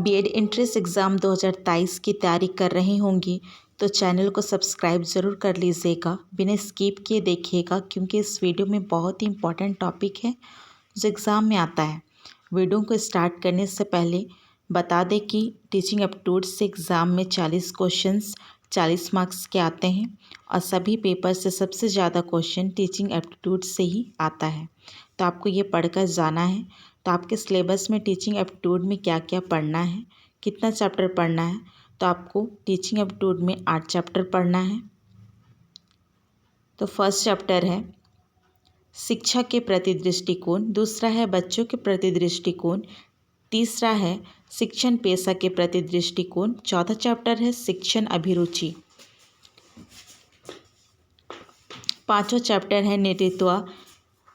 BEd entrance exam 2023 की तैयारी कर रही होंगी तो चैनल को सब्सक्राइब ज़रूर कर लीजिएगा, बिना स्किप किए देखिएगा क्योंकि इस वीडियो में बहुत ही इंपॉर्टेंट टॉपिक है जो एग्ज़ाम में आता है। वीडियो को स्टार्ट करने से पहले बता दें कि टीचिंग एप्टीट्यूड से एग्ज़ाम में 40 क्वेश्चंस 40 मार्क्स के आते हैं और सभी पेपर से सबसे ज़्यादा क्वेश्चन टीचिंग एप्टीट्यूड से ही आता है। तो आपको ये पढ़कर जाना है। तो आपके सिलेबस में टीचिंग एप्टीट्यूड में क्या क्या पढ़ना है, कितना चैप्टर पढ़ना है, तो आपको टीचिंग एप्टीट्यूड में 8 चैप्टर पढ़ना है। तो फर्स्ट चैप्टर है शिक्षा के प्रति दृष्टिकोण, दूसरा है बच्चों के प्रति दृष्टिकोण, तीसरा है शिक्षण पेशा के प्रति दृष्टिकोण, चौथा चैप्टर है शिक्षण अभिरुचि, पांचवा चैप्टर है नेतृत्व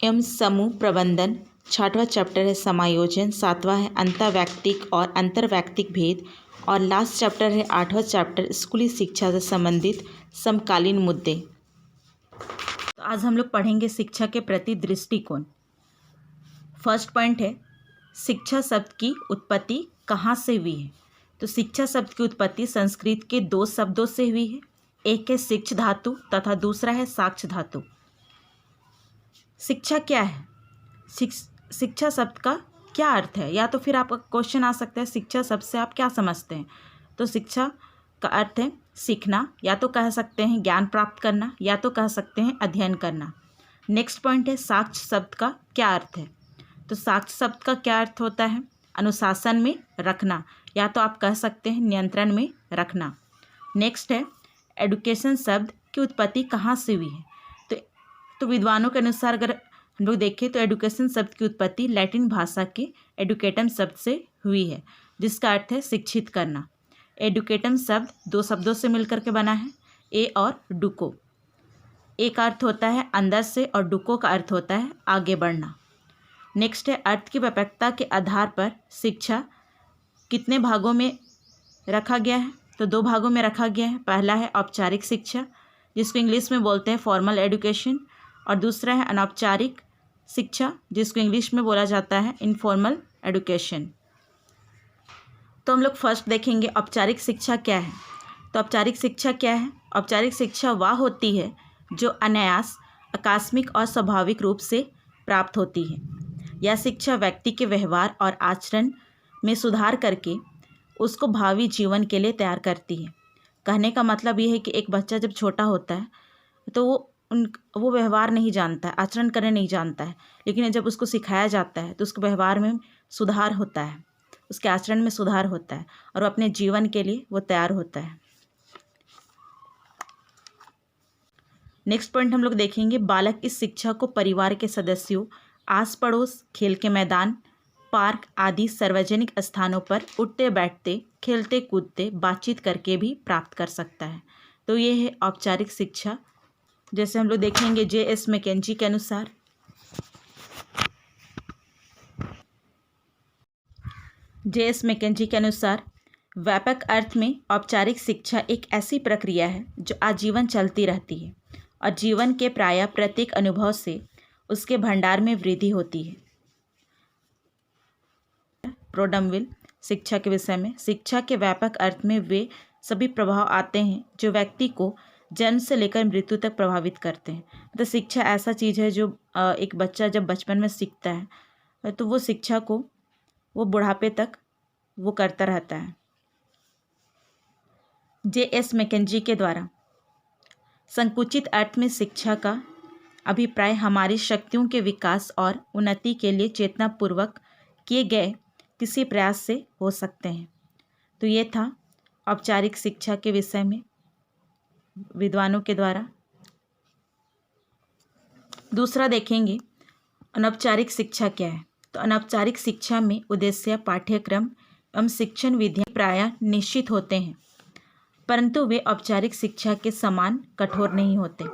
एवं समूह प्रबंधन, छठवां चैप्टर है समायोजन, सातवां है अंतर्वैयक्तिक और अंतर्वैयक्तिक भेद और लास्ट चैप्टर है आठवां चैप्टर स्कूली शिक्षा से संबंधित समकालीन मुद्दे। तो आज हम लोग पढ़ेंगे शिक्षा के प्रति दृष्टिकोण। फर्स्ट पॉइंट है शिक्षा शब्द की उत्पत्ति कहाँ से हुई है। तो शिक्षा शब्द की उत्पत्ति संस्कृत के 2 शब्दों से हुई है, एक है शिक्ष धातु तथा दूसरा है साक्ष धातु। शिक्षा क्या है, शिक्षा शब्द का क्या अर्थ है, या तो फिर आपका क्वेश्चन आ सकता है शिक्षा शब्द से आप क्या समझते हैं। तो शिक्षा का अर्थ है सीखना, या तो कह सकते हैं ज्ञान प्राप्त करना, या तो कह सकते हैं अध्ययन करना। नेक्स्ट पॉइंट है साक्ष शब्द का क्या अर्थ है। तो साक्ष शब्द का क्या अर्थ होता है, अनुशासन में रखना, या तो आप कह सकते हैं नियंत्रण में रखना। नेक्स्ट है एडुकेशन शब्द की उत्पत्ति कहाँ से हुई है। तो विद्वानों के अनुसार अगर हम लोग देखें तो एडुकेशन शब्द की उत्पत्ति लैटिन भाषा के एडुकेटम शब्द से हुई है, जिसका अर्थ है शिक्षित करना। एडुकेटम शब्द 2 शब्दों से मिलकर के बना है, ए और डुको। एक का अर्थ होता है अंदर से और डुको का अर्थ होता है आगे बढ़ना। नेक्स्ट है अर्थ की व्यापकता के आधार पर शिक्षा कितने भागों में रखा गया है। तो 2 भागों में रखा गया है। पहला है औपचारिक शिक्षा, जिसको इंग्लिश में बोलते हैं फॉर्मल एजुकेशन, और दूसरा है अनौपचारिक शिक्षा, जिसको इंग्लिश में बोला जाता है इनफॉर्मल एजुकेशन। तो हम लोग फर्स्ट देखेंगे औपचारिक शिक्षा क्या है। तो औपचारिक शिक्षा क्या है, औपचारिक शिक्षा वह होती है जो अनायास, आकस्मिक और स्वाभाविक रूप से प्राप्त होती है। यह शिक्षा व्यक्ति के व्यवहार और आचरण में सुधार करके उसको भावी जीवन के लिए तैयार करती है। कहने का मतलब ये है कि एक बच्चा जब छोटा होता है तो वो व्यवहार नहीं जानता है, आचरण करने नहीं जानता है, लेकिन जब उसको सिखाया जाता है तो उसके व्यवहार में सुधार होता है, उसके आचरण में सुधार होता है और वो अपने जीवन के लिए वो तैयार होता है। नेक्स्ट पॉइंट हम लोग देखेंगे बालक इस शिक्षा को परिवार के सदस्यों, आस पड़ोस, खेल के मैदान, पार्क आदि सार्वजनिक स्थानों पर उठते बैठते, खेलते कूदते, बातचीत करके भी प्राप्त कर सकता है। तो ये है औपचारिक शिक्षा। जैसे हम लोग देखेंगे J.S. मैकेंजी के अनुसार, J.S. मैकेंजी के अनुसार व्यापक अर्थ में औपचारिक शिक्षा एक ऐसी प्रक्रिया है जो आजीवन चलती रहती है और जीवन के प्रायः प्रत्येक अनुभव से उसके भंडार में वृद्धि होती है। प्रोडमविल शिक्षा के विषय में, शिक्षा के व्यापक अर्थ में वे सभी प्रभाव आते हैं जो व्यक्ति को जन्म से लेकर मृत्यु तक प्रभावित करते हैं। तो शिक्षा ऐसा चीज़ है जो एक बच्चा जब बचपन में सीखता है तो वो शिक्षा को वो बुढ़ापे तक वो करता रहता है। J.S. मैकेंजी के द्वारा संकुचित अर्थ में शिक्षा का अभिप्राय हमारी शक्तियों के विकास और उन्नति के लिए चेतनापूर्वक किए गए किसी प्रयास से हो सकते हैं। तो ये था औपचारिक शिक्षा के विषय में विद्वानों के द्वारा। दूसरा देखेंगे अनौपचारिक शिक्षा क्या है। तो अनौपचारिक शिक्षा में उद्देश्य, पाठ्यक्रम एवं शिक्षण विधियां प्रायः निश्चित होते हैं, परंतु वे औपचारिक शिक्षा के समान कठोर नहीं होते।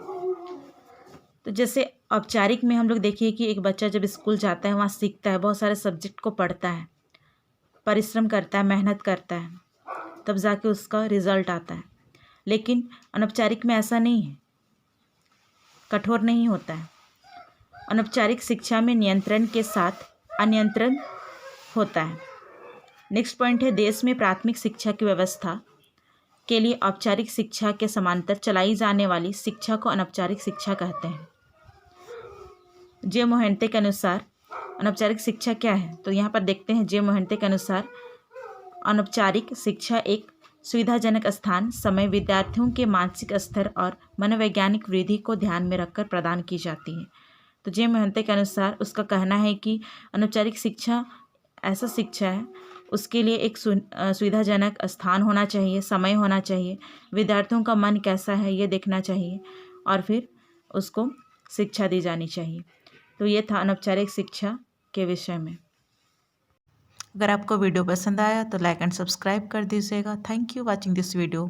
तो जैसे औपचारिक में हम लोग देखिए कि एक बच्चा जब स्कूल जाता है, वहाँ सीखता है, बहुत सारे सब्जेक्ट को पढ़ता है, परिश्रम करता है, मेहनत करता है, तब जाके उसका रिजल्ट आता है। लेकिन अनौपचारिक में ऐसा नहीं है, कठोर नहीं होता है। अनौपचारिक शिक्षा में नियंत्रण के साथ अनियंत्रण होता है। नेक्स्ट पॉइंट है, देश में प्राथमिक शिक्षा की व्यवस्था के लिए औपचारिक शिक्षा के समांतर चलाई जाने वाली शिक्षा को अनौपचारिक शिक्षा कहते हैं। जे मोहंते के अनुसार अनौपचारिक शिक्षा क्या है? तो यहाँ पर देखते हैं, जे मोहंते के अनुसार अनौपचारिक शिक्षा एक सुविधाजनक स्थान, समय, विद्यार्थियों के मानसिक स्तर और मनोवैज्ञानिक वृद्धि को ध्यान में रखकर प्रदान की जाती है। तो जे मोहंते के अनुसार उसका कहना है कि अनौपचारिक शिक्षा ऐसा शिक्षा है, उसके लिए एक सुविधाजनक स्थान होना चाहिए, समय होना चाहिए, विद्यार्थियों का मन कैसा है ये देखना चाहिए और फिर उसको शिक्षा दी जानी चाहिए। तो ये था अनौपचारिक शिक्षा के विषय में। अगर आपको वीडियो पसंद आया तो लाइक एंड सब्सक्राइब कर दीजिएगा। Thank you watching this video.